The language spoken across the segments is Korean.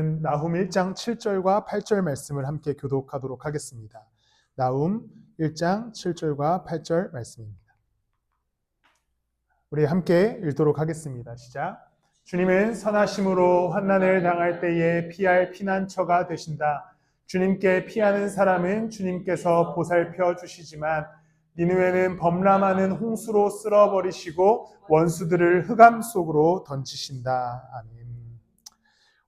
나훔 1장 7절과 8절 말씀을 함께 교독하도록 하겠습니다. 나훔 1장 7절과 8절 말씀입니다. 우리 함께 읽도록 하겠습니다. 시작. 주님은 선하심으로 환난을 당할 때에 피할 피난처가 되신다. 주님께 피하는 사람은 주님께서 보살펴 주시지만 니느웨는 범람하는 홍수로 쓸어버리시고 원수들을 흑암 속으로 던지신다. 아멘.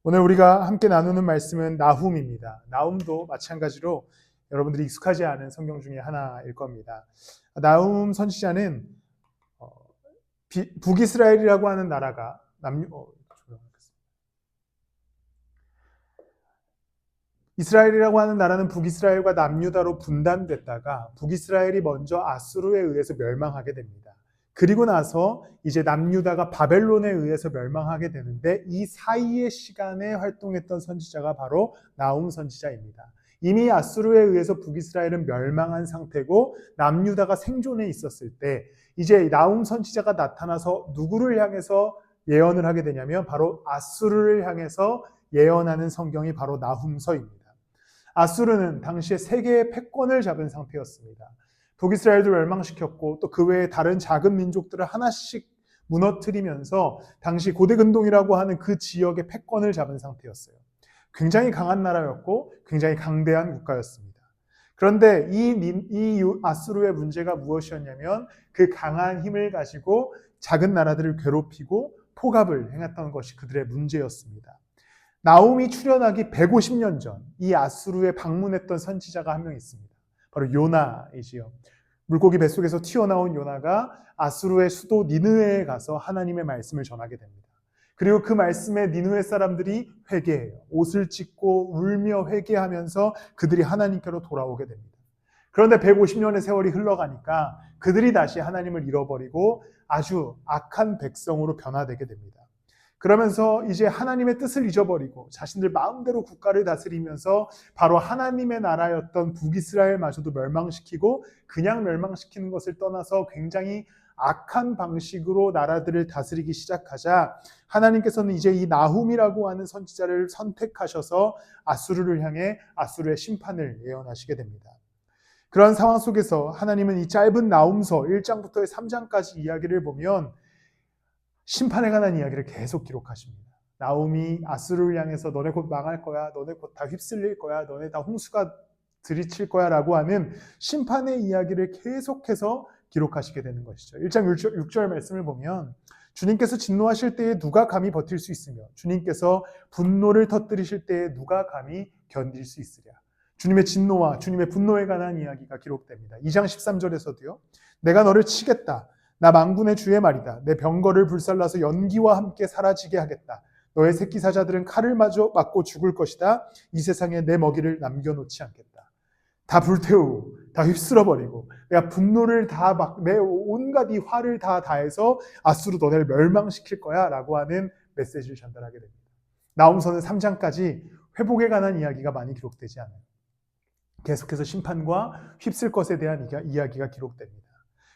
오늘 우리가 함께 나누는 말씀은 나훔입니다. 나훔도 마찬가지로 여러분들이 익숙하지 않은 성경 중에 하나일 겁니다. 나훔 선지자는 북이스라엘이라고 하는 나라가 이스라엘이라고 하는 나라는 북이스라엘과 남유다로 분단됐다가 북이스라엘이 먼저 아수르에 의해서 멸망하게 됩니다. 그리고 나서 이제 남유다가 바벨론에 의해서 멸망하게 되는데 이 사이의 시간에 활동했던 선지자가 바로 나훔 선지자입니다. 이미 아수르에 의해서 북이스라엘은 멸망한 상태고 남유다가 생존해 있었을 때 이제 나훔 선지자가 나타나서 누구를 향해서 예언을 하게 되냐면 바로 아수르를 향해서 예언하는 성경이 바로 나훔서입니다. 아수르는 당시에 세계의 패권을 잡은 상태였습니다. 북이스라엘도 멸망시켰고 또 그 외에 다른 작은 민족들을 하나씩 무너뜨리면서 당시 고대근동이라고 하는 그 지역의 패권을 잡은 상태였어요. 굉장히 강한 나라였고 굉장히 강대한 국가였습니다. 그런데 이 아수르의 문제가 무엇이었냐면 그 강한 힘을 가지고 작은 나라들을 괴롭히고 포갑을 행했던 것이 그들의 문제였습니다. 나훔이 출현하기 150년 전 이 아수르에 방문했던 선지자가 한 명 있습니다. 바로 요나이지요. 물고기 뱃속에서 튀어나온 요나가 아수르의 수도 니느웨에 가서 하나님의 말씀을 전하게 됩니다. 그리고 그 말씀에 니느웨 사람들이 회개해요. 옷을 찢고 울며 회개하면서 그들이 하나님께로 돌아오게 됩니다. 그런데 150년의 세월이 흘러가니까 그들이 다시 하나님을 잃어버리고 아주 악한 백성으로 변화되게 됩니다. 그러면서 이제 하나님의 뜻을 잊어버리고 자신들 마음대로 국가를 다스리면서 바로 하나님의 나라였던 북이스라엘마저도 멸망시키고 그냥 멸망시키는 것을 떠나서 굉장히 악한 방식으로 나라들을 다스리기 시작하자 하나님께서는 이제 이 나훔이라고 하는 선지자를 선택하셔서 아수르를 향해 아수르의 심판을 예언하시게 됩니다. 그런 상황 속에서 하나님은 이 짧은 나훔서 1장부터 3장까지 이야기를 보면 심판에 관한 이야기를 계속 기록하십니다. 나훔이 아수르를 향해서 너네 곧 망할 거야, 너네 곧 다 휩쓸릴 거야, 너네 다 홍수가 들이칠 거야 라고 하는 심판의 이야기를 계속해서 기록하시게 되는 것이죠. 1장 6절 말씀을 보면 주님께서 진노하실 때에 누가 감히 버틸 수 있으며 주님께서 분노를 터뜨리실 때에 누가 감히 견딜 수 있으랴. 주님의 진노와 주님의 분노에 관한 이야기가 기록됩니다. 2장 13절에서도요. 내가 너를 치겠다. 나 만군의 주의 말이다. 내 병거를 불살라서 연기와 함께 사라지게 하겠다. 너의 새끼 사자들은 칼을 맞고 죽을 것이다. 이 세상에 내 먹이를 남겨놓지 않겠다. 다 불태우고 다 휩쓸어버리고 내가 분노를 다 내 온갖 이 화를 다 다해서 아수르 너네를 멸망시킬 거야 라고 하는 메시지를 전달하게 됩니다. 나훔서는 3장까지 회복에 관한 이야기가 많이 기록되지 않아요. 계속해서 심판과 휩쓸 것에 대한 이야기가 기록됩니다.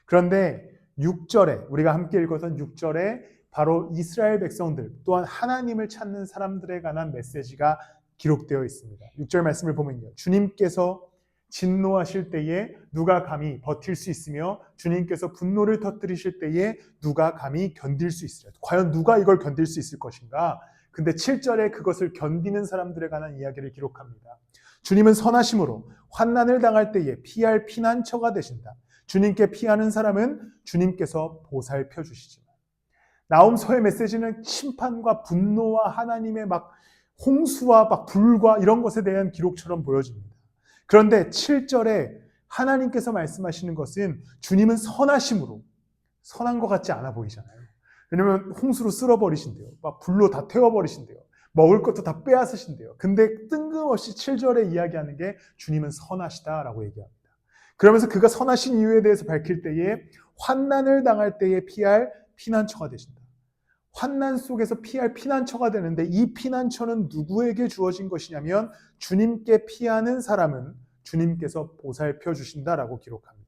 그런데 6절에 우리가 함께 읽었던 6절에 바로 이스라엘 백성들 또한 하나님을 찾는 사람들에 관한 메시지가 기록되어 있습니다. 6절 말씀을 보면요. 주님께서 진노하실 때에 누가 감히 버틸 수 있으며 주님께서 분노를 터뜨리실 때에 누가 감히 견딜 수 있으랴. 과연 누가 이걸 견딜 수 있을 것인가? 근데 7절에 그것을 견디는 사람들에 관한 이야기를 기록합니다. 주님은 선하심으로 환난을 당할 때에 피할 피난처가 되신다. 주님께 피하는 사람은 주님께서 보살펴 주시지만 나훔서의 메시지는 심판과 분노와 하나님의 막 홍수와 막 불과 이런 것에 대한 기록처럼 보여집니다. 그런데 7절에 하나님께서 말씀하시는 것은 주님은 선하심으로 선한 것 같지 않아 보이잖아요. 왜냐하면 홍수로 쓸어버리신대요. 막 불로 다 태워버리신대요. 먹을 것도 다 빼앗으신대요. 근데 뜬금없이 7절에 이야기하는 게 주님은 선하시다라고 얘기합니다. 그러면서 그가 선하신 이유에 대해서 밝힐 때에 환난을 당할 때에 피할 피난처가 되신다. 환난 속에서 피할 피난처가 되는데 이 피난처는 누구에게 주어진 것이냐면 주님께 피하는 사람은 주님께서 보살펴 주신다라고 기록합니다.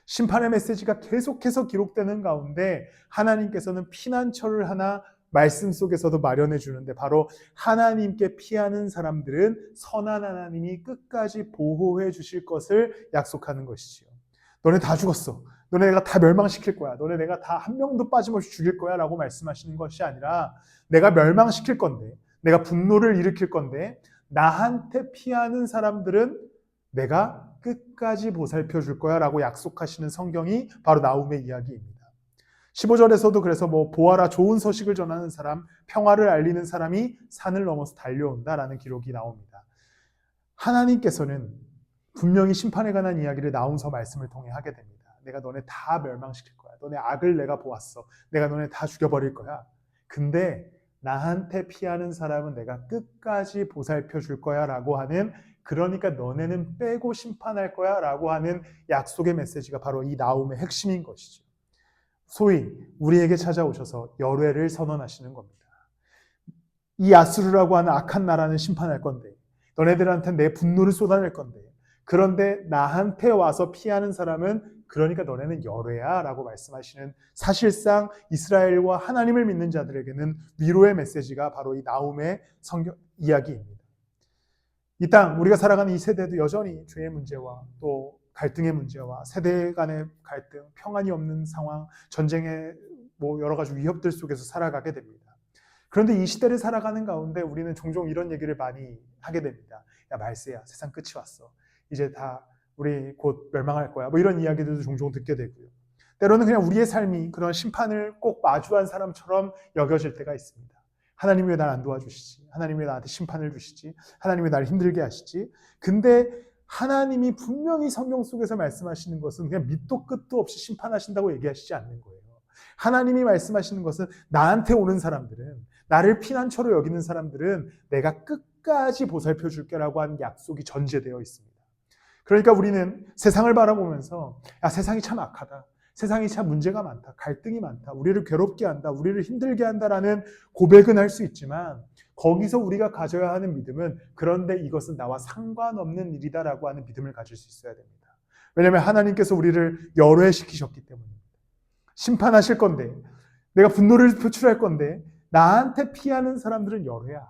심판의 메시지가 계속해서 기록되는 가운데 하나님께서는 피난처를 하나 말씀 속에서도 마련해 주는데 바로 하나님께 피하는 사람들은 선한 하나님이 끝까지 보호해 주실 것을 약속하는 것이지요. 너네 다 죽었어. 너네 내가 다 멸망시킬 거야. 너네 내가 다 한 명도 빠짐없이 죽일 거야 라고 말씀하시는 것이 아니라 내가 멸망시킬 건데, 내가 분노를 일으킬 건데 나한테 피하는 사람들은 내가 끝까지 보살펴 줄 거야 라고 약속하시는 성경이 바로 나훔의 이야기입니다. 15절에서도 그래서 보아라 좋은 소식을 전하는 사람, 평화를 알리는 사람이 산을 넘어서 달려온다라는 기록이 나옵니다. 하나님께서는 분명히 심판에 관한 이야기를 나훔서 말씀을 통해 하게 됩니다. 내가 너네 다 멸망시킬 거야. 너네 악을 내가 보았어. 내가 너네 다 죽여버릴 거야. 근데 나한테 피하는 사람은 내가 끝까지 보살펴 줄 거야 라고 하는, 그러니까 너네는 빼고 심판할 거야 라고 하는 약속의 메시지가 바로 이 나훔의 핵심인 것이죠. 소위 우리에게 찾아오셔서 열회를 선언하시는 겁니다. 이 아수르라고 하는 악한 나라는 심판할 건데, 너네들한테 내 분노를 쏟아낼 건데, 그런데 나한테 와서 피하는 사람은 그러니까 너네는 열회야 라고 말씀하시는, 사실상 이스라엘과 하나님을 믿는 자들에게는 위로의 메시지가 바로 이 나훔의 성경 이야기입니다. 이 땅 우리가 살아가는 이 세대도 여전히 죄의 문제와 또 갈등의 문제와 세대 간의 갈등, 평안이 없는 상황, 전쟁의 여러 가지 위협들 속에서 살아가게 됩니다. 그런데 이 시대를 살아가는 가운데 우리는 종종 이런 얘기를 많이 하게 됩니다. 야 말세야, 세상 끝이 왔어. 이제 다 우리 곧 멸망할 거야. 이런 이야기들도 종종 듣게 되고요. 때로는 그냥 우리의 삶이 그런 심판을 꼭 마주한 사람처럼 여겨질 때가 있습니다. 하나님이 왜 날 안 도와주시지? 하나님이 왜 나한테 심판을 주시지? 하나님이 왜 나를 힘들게 하시지? 근데 하나님이 분명히 성경 속에서 말씀하시는 것은 그냥 밑도 끝도 없이 심판하신다고 얘기하시지 않는 거예요. 하나님이 말씀하시는 것은 나한테 오는 사람들은, 나를 피난처로 여기는 사람들은 내가 끝까지 보살펴 줄게라고 하는 약속이 전제되어 있습니다. 그러니까 우리는 세상을 바라보면서 야, 세상이 참 악하다. 세상이 참 문제가 많다. 갈등이 많다. 우리를 괴롭게 한다. 우리를 힘들게 한다라는 고백은 할 수 있지만 거기서 우리가 가져야 하는 믿음은 그런데 이것은 나와 상관없는 일이다라고 하는 믿음을 가질 수 있어야 됩니다. 왜냐하면 하나님께서 우리를 열회시키셨기 때문입니다. 심판하실 건데, 내가 분노를 표출할 건데 나한테 피하는 사람들은 열회야.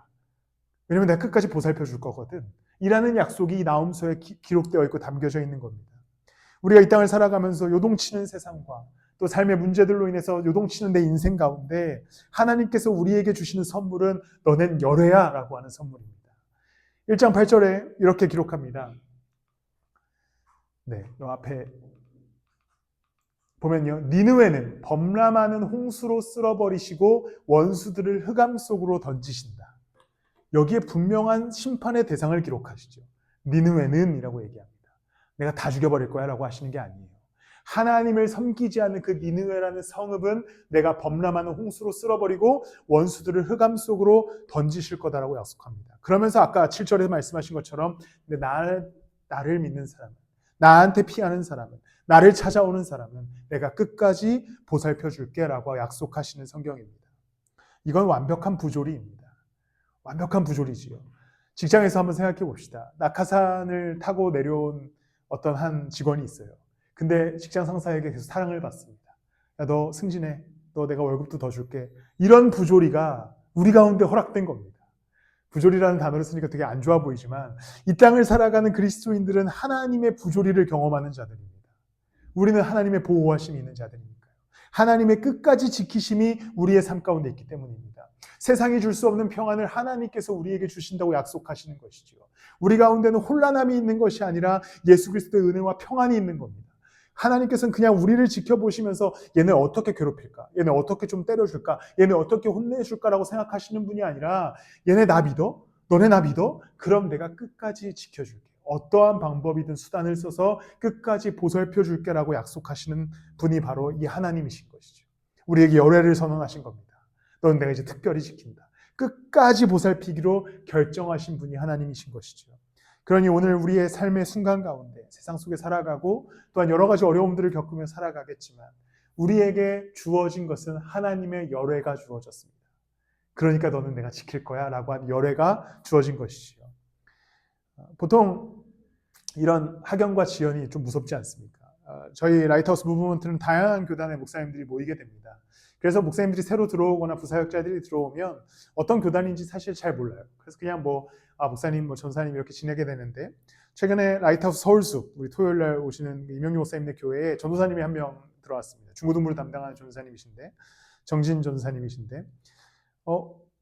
왜냐하면 내가 끝까지 보살펴 줄 거거든. 이라는 약속이 나훔서에 기록되어 있고 담겨져 있는 겁니다. 우리가 이 땅을 살아가면서 요동치는 세상과 또 삶의 문제들로 인해서 요동치는 내 인생 가운데 하나님께서 우리에게 주시는 선물은 너넨 열회야 라고 하는 선물입니다. 1장 8절에 이렇게 기록합니다. 네, 요 앞에 보면요. 니느웨는 범람하는 홍수로 쓸어버리시고 원수들을 흑암 속으로 던지신다. 여기에 분명한 심판의 대상을 기록하시죠. 니느웨는 이라고 얘기합니다. 내가 다 죽여버릴 거야 라고 하시는 게 아니에요. 하나님을 섬기지 않는 그 니느웨라는 성읍은 내가 범람하는 홍수로 쓸어버리고 원수들을 흑암 속으로 던지실 거다라고 약속합니다. 그러면서 아까 7절에 말씀하신 것처럼 나를 믿는 사람은, 나한테 피하는 사람은, 나를 찾아오는 사람은 내가 끝까지 보살펴 줄게 라고 약속하시는 성경입니다. 이건 완벽한 부조리입니다. 완벽한 부조리지요. 직장에서 한번 생각해 봅시다. 낙하산을 타고 내려온 어떤 한 직원이 있어요. 근데 직장 상사에게 계속 사랑을 받습니다. 야, 너 승진해. 너 내가 월급도 더 줄게. 이런 부조리가 우리 가운데 허락된 겁니다. 부조리라는 단어를 쓰니까 되게 안 좋아 보이지만 이 땅을 살아가는 그리스도인들은 하나님의 부조리를 경험하는 자들입니다. 우리는 하나님의 보호하심이 있는 자들이니까요. 하나님의 끝까지 지키심이 우리의 삶 가운데 있기 때문입니다. 세상이 줄 수 없는 평안을 하나님께서 우리에게 주신다고 약속하시는 것이죠. 우리 가운데는 혼란함이 있는 것이 아니라 예수 그리스도의 은혜와 평안이 있는 겁니다. 하나님께서는 그냥 우리를 지켜보시면서 얘네 어떻게 괴롭힐까? 얘네 어떻게 좀 때려줄까? 얘네 어떻게 혼내줄까라고 생각하시는 분이 아니라 얘네 나 믿어? 너네 나 믿어? 그럼 내가 끝까지 지켜줄게. 어떠한 방법이든 수단을 써서 끝까지 보살펴 줄게라고 약속하시는 분이 바로 이 하나님이신 것이죠. 우리에게 열애를 선언하신 겁니다. 넌 내가 이제 특별히 지킨다. 끝까지 보살피기로 결정하신 분이 하나님이신 것이죠. 그러니 오늘 우리의 삶의 순간 가운데 세상 속에 살아가고 또한 여러 가지 어려움들을 겪으며 살아가겠지만 우리에게 주어진 것은 하나님의 열애가 주어졌습니다. 그러니까 너는 내가 지킬 거야 라고 한 열애가 주어진 것이죠. 보통 이런 학연과 지연이 좀 무섭지 않습니까? 저희 라이트하우스 무브먼트는 다양한 교단의 목사님들이 모이게 됩니다. 그래서 목사님들이 새로 들어오거나 부사역자들이 들어오면 어떤 교단인지 사실 잘 몰라요. 그래서 그냥 목사님, 전사님 이렇게 지내게 되는데, 최근에 라이트하우스 서울숲, 우리 토요일 날 오시는 이명규 목사님네 교회에 전도사님이 한 명 들어왔습니다. 중고등부를 담당하는 전도사님이신데, 정진 전도사님이신데,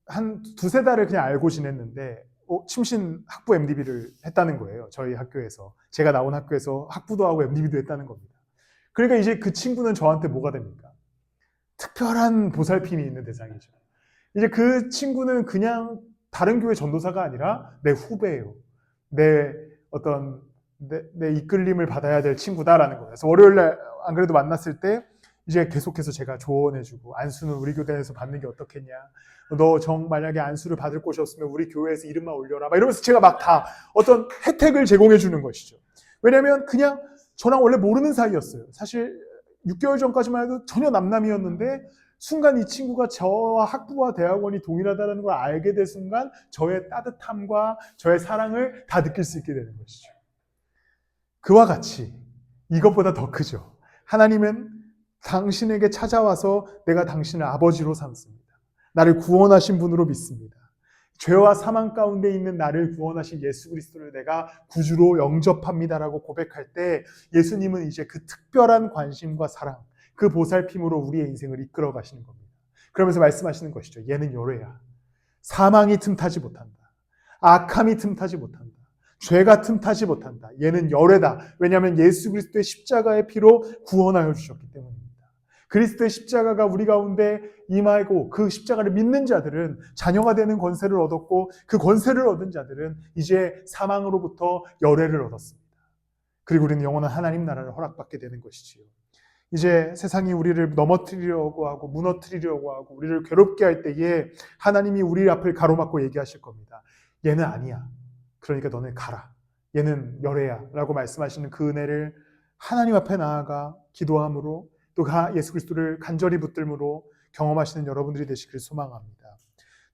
한 두세 달을 그냥 알고 지냈는데, 침신 학부 MDB를 했다는 거예요. 저희 학교에서. 제가 나온 학교에서 학부도 하고 MDB도 했다는 겁니다. 그러니까 이제 그 친구는 저한테 뭐가 됩니까? 특별한 보살핌이 있는 대상이죠. 이제 그 친구는 그냥 다른 교회 전도사가 아니라 내 후배예요. 내 이끌림을 받아야 될 친구다라는 거예요. 그래서 월요일날 안 그래도 만났을 때 이제 계속해서 제가 조언해주고, 안수는 우리 교단에서 받는 게 어떻겠냐, 너 만약에 안수를 받을 곳이 없으면 우리 교회에서 이름만 올려라, 막 이러면서 제가 막 다 어떤 혜택을 제공해 주는 것이죠. 왜냐하면 그냥 저랑 원래 모르는 사이였어요. 사실 6개월 전까지만 해도 전혀 남남이었는데, 순간 이 친구가 저와 학부와 대학원이 동일하다는 걸 알게 된 순간 저의 따뜻함과 저의 사랑을 다 느낄 수 있게 되는 것이죠. 그와 같이 이것보다 더 크죠. 하나님은 당신에게 찾아와서 내가 당신을 아버지로 삼습니다. 나를 구원하신 분으로 믿습니다. 죄와 사망 가운데 있는 나를 구원하신 예수 그리스도를 내가 구주로 영접합니다라고 고백할 때, 예수님은 이제 그 특별한 관심과 사랑, 그 보살핌으로 우리의 인생을 이끌어 가시는 겁니다. 그러면서 말씀하시는 것이죠. 얘는 열애야. 사망이 틈타지 못한다. 악함이 틈타지 못한다. 죄가 틈타지 못한다. 얘는 열애다. 왜냐하면 예수 그리스도의 십자가의 피로 구원하여 주셨기 때문입니다. 그리스도의 십자가가 우리 가운데 임하고 그 십자가를 믿는 자들은 자녀가 되는 권세를 얻었고, 그 권세를 얻은 자들은 이제 사망으로부터 열애를 얻었습니다. 그리고 우리는 영원한 하나님 나라를 허락받게 되는 것이지요. 이제 세상이 우리를 넘어뜨리려고 하고 무너뜨리려고 하고 우리를 괴롭게 할 때에 하나님이 우리 앞을 가로막고 얘기하실 겁니다. 얘는 아니야. 그러니까 너는 가라. 얘는 열애야 라고 말씀하시는 그 은혜를 하나님 앞에 나아가 기도함으로, 또 예수 그리스도를 간절히 붙들므로 경험하시는 여러분들이 되시길 소망합니다.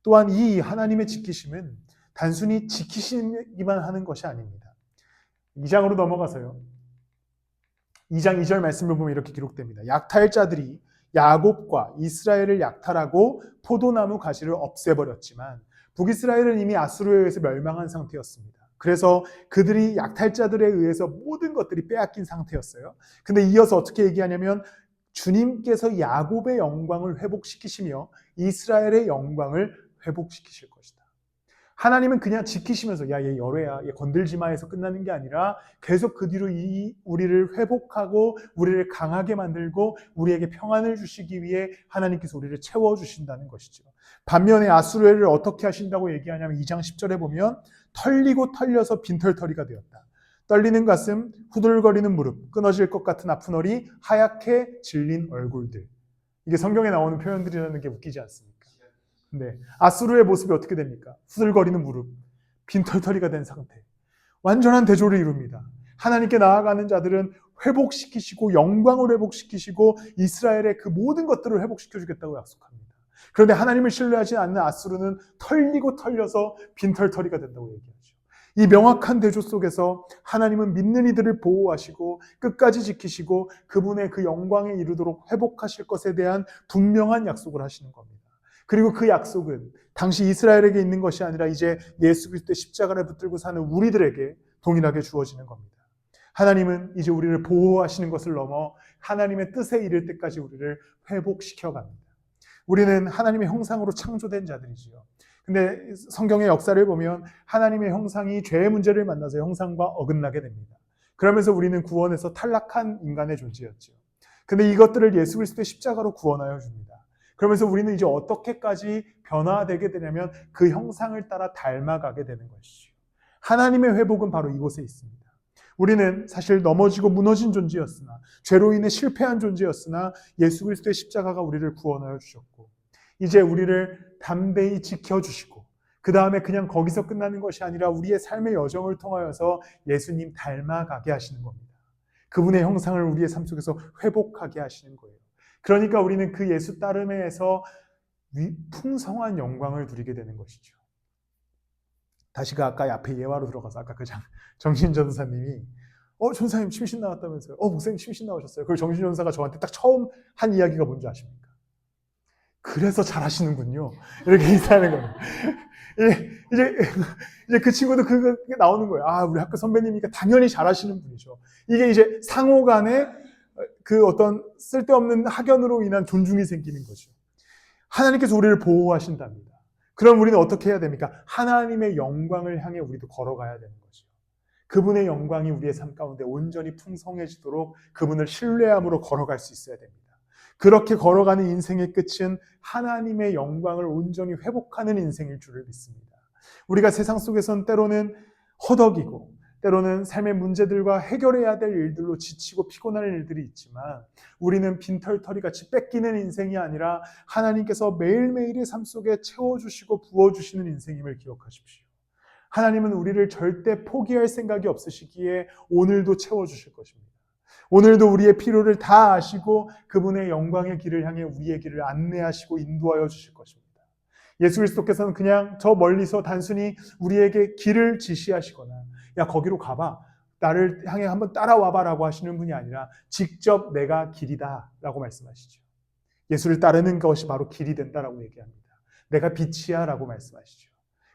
또한 이 하나님의 지키심은 단순히 지키시기만 하는 것이 아닙니다. 2장으로 넘어가서요. 2장 2절 말씀을 보면 이렇게 기록됩니다. 약탈자들이 야곱과 이스라엘을 약탈하고 포도나무 가지를 없애버렸지만 북이스라엘은 이미 아수르에 의해서 멸망한 상태였습니다. 그래서 그들이 약탈자들에 의해서 모든 것들이 빼앗긴 상태였어요. 근데 이어서 어떻게 얘기하냐면, 주님께서 야곱의 영광을 회복시키시며 이스라엘의 영광을 회복시키실 것이다. 하나님은 그냥 지키시면서 얘 열애야, 얘 건들지 마 해서 끝나는 게 아니라 계속 그 뒤로 우리를 회복하고 우리를 강하게 만들고 우리에게 평안을 주시기 위해 하나님께서 우리를 채워주신다는 것이죠. 반면에 아수르를 어떻게 하신다고 얘기하냐면 2장 10절에 보면, 털리고 털려서 빈털터리가 되었다. 떨리는 가슴, 후들거리는 무릎, 끊어질 것 같은 아픈 허리, 하얗게 질린 얼굴들. 이게 성경에 나오는 표현들이라는 게 웃기지 않습니까? 네, 아수르의 모습이 어떻게 됩니까? 후들거리는 무릎, 빈털터리가 된 상태. 완전한 대조를 이룹니다. 하나님께 나아가는 자들은 회복시키시고 영광을 회복시키시고 이스라엘의 그 모든 것들을 회복시켜주겠다고 약속합니다. 그런데 하나님을 신뢰하지 않는 아수르는 털리고 털려서 빈털터리가 된다고 얘기하죠. 이 명확한 대조 속에서 하나님은 믿는 이들을 보호하시고 끝까지 지키시고 그분의 그 영광에 이르도록 회복하실 것에 대한 분명한 약속을 하시는 겁니다. 그리고 그 약속은 당시 이스라엘에게 있는 것이 아니라 이제 예수 그리스도의 십자가를 붙들고 사는 우리들에게 동일하게 주어지는 겁니다. 하나님은 이제 우리를 보호하시는 것을 넘어 하나님의 뜻에 이를 때까지 우리를 회복시켜 갑니다. 우리는 하나님의 형상으로 창조된 자들이지요. 근데 성경의 역사를 보면 하나님의 형상이 죄의 문제를 만나서 형상과 어긋나게 됩니다. 그러면서 우리는 구원에서 탈락한 인간의 존재였죠. 근데 이것들을 예수 그리스도의 십자가로 구원하여 줍니다. 그러면서 우리는 이제 어떻게까지 변화되게 되냐면 그 형상을 따라 닮아가게 되는 것이죠. 하나님의 회복은 바로 이곳에 있습니다. 우리는 사실 넘어지고 무너진 존재였으나, 죄로 인해 실패한 존재였으나 예수 그리스도의 십자가가 우리를 구원하여 주셨고, 이제 우리를 담대히 지켜주시고, 그 다음에 그냥 거기서 끝나는 것이 아니라 우리의 삶의 여정을 통하여서 예수님 닮아가게 하시는 겁니다. 그분의 형상을 우리의 삶 속에서 회복하게 하시는 거예요. 그러니까 우리는 그 예수 따름에서 풍성한 영광을 누리게 되는 것이죠. 다시 아까 앞에 예화로 들어가서 아까 그 정신 전사님이 전사님 침신 나왔다면서요. 목사님 침신 나오셨어요. 그리고 정신 전사가 저한테 딱 처음 한 이야기가 뭔지 아십니까? 그래서 잘하시는군요. 이렇게 인사하는 거예요. 이제 그 친구도 그게 나오는 거예요. 아, 우리 학교 선배님이니까 당연히 잘하시는 분이죠. 이게 이제 상호 간에 그 어떤 쓸데없는 학연으로 인한 존중이 생기는 거죠. 하나님께서 우리를 보호하신답니다. 그럼 우리는 어떻게 해야 됩니까? 하나님의 영광을 향해 우리도 걸어가야 되는 거죠. 그분의 영광이 우리의 삶 가운데 온전히 풍성해지도록 그분을 신뢰함으로 걸어갈 수 있어야 됩니다. 그렇게 걸어가는 인생의 끝은 하나님의 영광을 온전히 회복하는 인생일 줄을 믿습니다. 우리가 세상 속에선 때로는 허덕이고 때로는 삶의 문제들과 해결해야 될 일들로 지치고 피곤한 일들이 있지만 우리는 빈털터리같이 뺏기는 인생이 아니라 하나님께서 매일매일의 삶 속에 채워주시고 부어주시는 인생임을 기억하십시오. 하나님은 우리를 절대 포기할 생각이 없으시기에 오늘도 채워주실 것입니다. 오늘도 우리의 필요를 다 아시고 그분의 영광의 길을 향해 우리의 길을 안내하시고 인도하여 주실 것입니다. 예수 그리스도께서는 그냥 저 멀리서 단순히 우리에게 길을 지시하시거나 야 거기로 가봐, 나를 향해 한번 따라와봐 라고 하시는 분이 아니라 직접 내가 길이다 라고 말씀하시죠. 예수를 따르는 것이 바로 길이 된다라고 얘기합니다. 내가 빛이야 라고 말씀하시죠.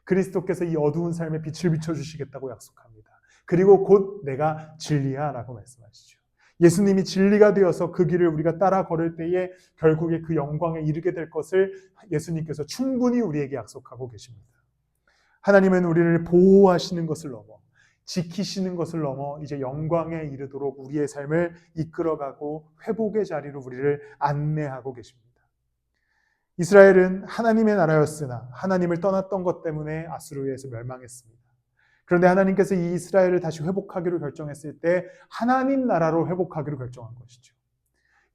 그리스도께서 이 어두운 삶에 빛을 비춰주시겠다고 약속합니다. 그리고 곧 내가 진리야 라고 말씀하시죠. 예수님이 진리가 되어서 그 길을 우리가 따라 걸을 때에 결국에 그 영광에 이르게 될 것을 예수님께서 충분히 우리에게 약속하고 계십니다. 하나님은 우리를 보호하시는 것을 넘어 지키시는 것을 넘어 이제 영광에 이르도록 우리의 삶을 이끌어가고 회복의 자리로 우리를 안내하고 계십니다. 이스라엘은 하나님의 나라였으나 하나님을 떠났던 것 때문에 아수르에서 멸망했습니다. 그런데 하나님께서 이 이스라엘을 다시 회복하기로 결정했을 때 하나님 나라로 회복하기로 결정한 것이죠.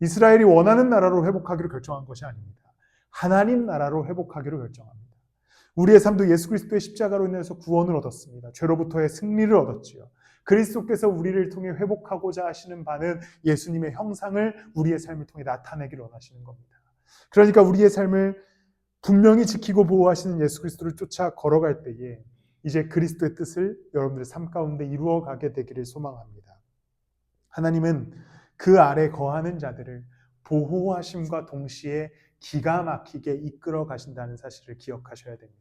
이스라엘이 원하는 나라로 회복하기로 결정한 것이 아닙니다. 하나님 나라로 회복하기로 결정합니다. 우리의 삶도 예수 그리스도의 십자가로 인해서 구원을 얻었습니다. 죄로부터의 승리를 얻었지요. 그리스도께서 우리를 통해 회복하고자 하시는 바는 예수님의 형상을 우리의 삶을 통해 나타내기를 원하시는 겁니다. 그러니까 우리의 삶을 분명히 지키고 보호하시는 예수 그리스도를 쫓아 걸어갈 때에 이제 그리스도의 뜻을 여러분들의 삶 가운데 이루어가게 되기를 소망합니다. 하나님은 그 아래 거하는 자들을 보호하심과 동시에 기가 막히게 이끌어 가신다는 사실을 기억하셔야 됩니다.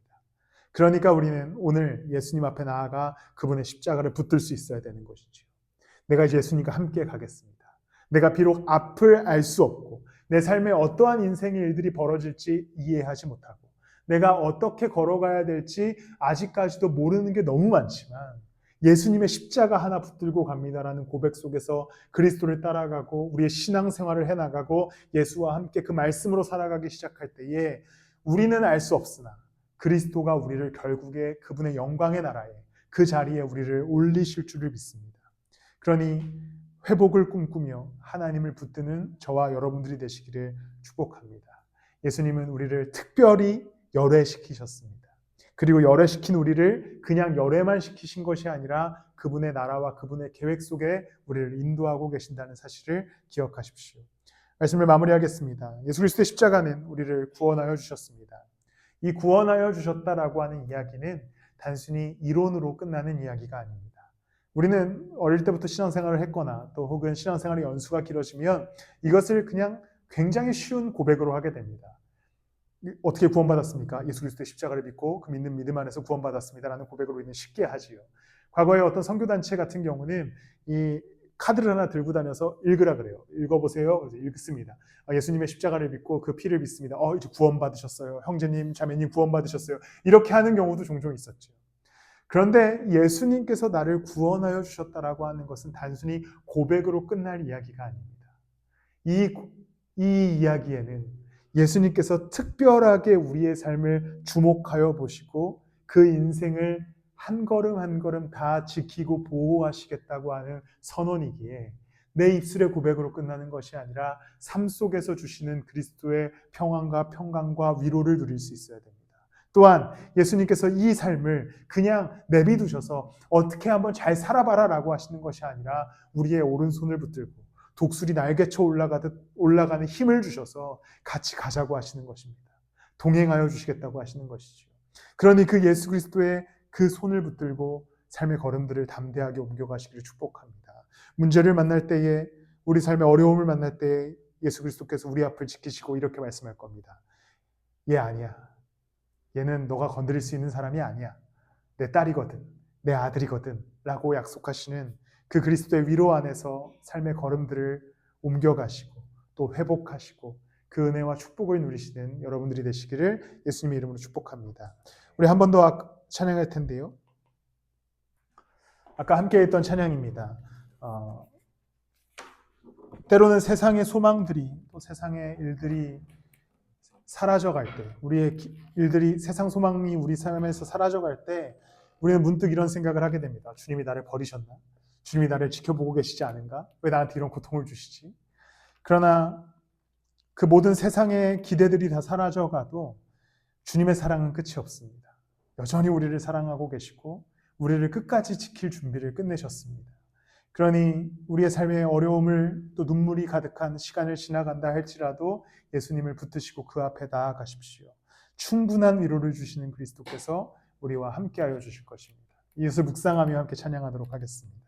그러니까 우리는 오늘 예수님 앞에 나아가 그분의 십자가를 붙들 수 있어야 되는 것이죠. 내가 예수님과 함께 가겠습니다. 내가 비록 앞을 알 수 없고 내 삶에 어떠한 인생의 일들이 벌어질지 이해하지 못하고 내가 어떻게 걸어가야 될지 아직까지도 모르는 게 너무 많지만 예수님의 십자가 하나 붙들고 갑니다라는 고백 속에서 그리스도를 따라가고 우리의 신앙생활을 해나가고 예수와 함께 그 말씀으로 살아가기 시작할 때에 우리는 알 수 없으나 그리스도가 우리를 결국에 그분의 영광의 나라에 그 자리에 우리를 올리실 줄을 믿습니다. 그러니 회복을 꿈꾸며 하나님을 붙드는 저와 여러분들이 되시기를 축복합니다. 예수님은 우리를 특별히 열애시키셨습니다. 그리고 열애시킨 우리를 그냥 열애만 시키신 것이 아니라 그분의 나라와 그분의 계획 속에 우리를 인도하고 계신다는 사실을 기억하십시오. 말씀을 마무리하겠습니다. 예수 그리스도의 십자가는 우리를 구원하여 주셨습니다. 이 구원하여 주셨다라고 하는 이야기는 단순히 이론으로 끝나는 이야기가 아닙니다. 우리는 어릴 때부터 신앙생활을 했거나 또 혹은 신앙생활의 연수가 길어지면 이것을 그냥 굉장히 쉬운 고백으로 하게 됩니다. 어떻게 구원받았습니까? 예수 그리스도의 십자가를 믿고 그 믿는 믿음 안에서 구원받았습니다라는 고백으로 우리는 쉽게 하지요. 과거에 어떤 선교단체 같은 경우는 이 카드를 하나 들고 다녀서 읽으라 그래요. 읽어보세요. 그래서 읽습니다. 예수님의 십자가를 믿고 그 피를 믿습니다. 이제 구원받으셨어요. 형제님, 자매님 구원받으셨어요. 이렇게 하는 경우도 종종 있었죠. 그런데 예수님께서 나를 구원하여 주셨다라고 하는 것은 단순히 고백으로 끝날 이야기가 아닙니다. 이 이야기에는 예수님께서 특별하게 우리의 삶을 주목하여 보시고 그 인생을 한 걸음 한 걸음 다 지키고 보호하시겠다고 하는 선언이기에 내 입술의 고백으로 끝나는 것이 아니라 삶 속에서 주시는 그리스도의 평안과 평강과 위로를 누릴 수 있어야 됩니다. 또한 예수님께서 이 삶을 그냥 내비두셔서 어떻게 한번 잘 살아봐라 라고 하시는 것이 아니라 우리의 오른손을 붙들고 독수리 날개쳐 올라가는 힘을 주셔서 같이 가자고 하시는 것입니다. 동행하여 주시겠다고 하시는 것이죠. 그러니 그 예수 그리스도의 그 손을 붙들고 삶의 걸음들을 담대하게 옮겨가시기를 축복합니다. 문제를 만날 때에 우리 삶의 어려움을 만날 때에 예수 그리스도께서 우리 앞을 지키시고 이렇게 말씀할 겁니다. 얘 아니야. 얘는 너가 건드릴 수 있는 사람이 아니야. 내 딸이거든. 내 아들이거든. 라고 약속하시는 그 그리스도의 위로 안에서 삶의 걸음들을 옮겨가시고 또 회복하시고 그 은혜와 축복을 누리시는 여러분들이 되시기를 예수님의 이름으로 축복합니다. 우리 한 번 더 찬양할 텐데요. 아까 함께 했던 찬양입니다. 때로는 세상의 소망들이 또 세상의 일들이 사라져갈 때, 우리의 일들이 세상 소망이 우리 삶에서 사라져갈 때 우리는 문득 이런 생각을 하게 됩니다. 주님이 나를 버리셨나? 주님이 나를 지켜보고 계시지 않은가? 왜 나한테 이런 고통을 주시지? 그러나 그 모든 세상의 기대들이 다 사라져가도 주님의 사랑은 끝이 없습니다. 여전히 우리를 사랑하고 계시고 우리를 끝까지 지킬 준비를 끝내셨습니다. 그러니 우리의 삶의 어려움을 또 눈물이 가득한 시간을 지나간다 할지라도 예수님을 붙드시고 그 앞에 나아가십시오. 충분한 위로를 주시는 그리스도께서 우리와 함께하여 주실 것입니다. 이것을 묵상하며 함께 찬양하도록 하겠습니다.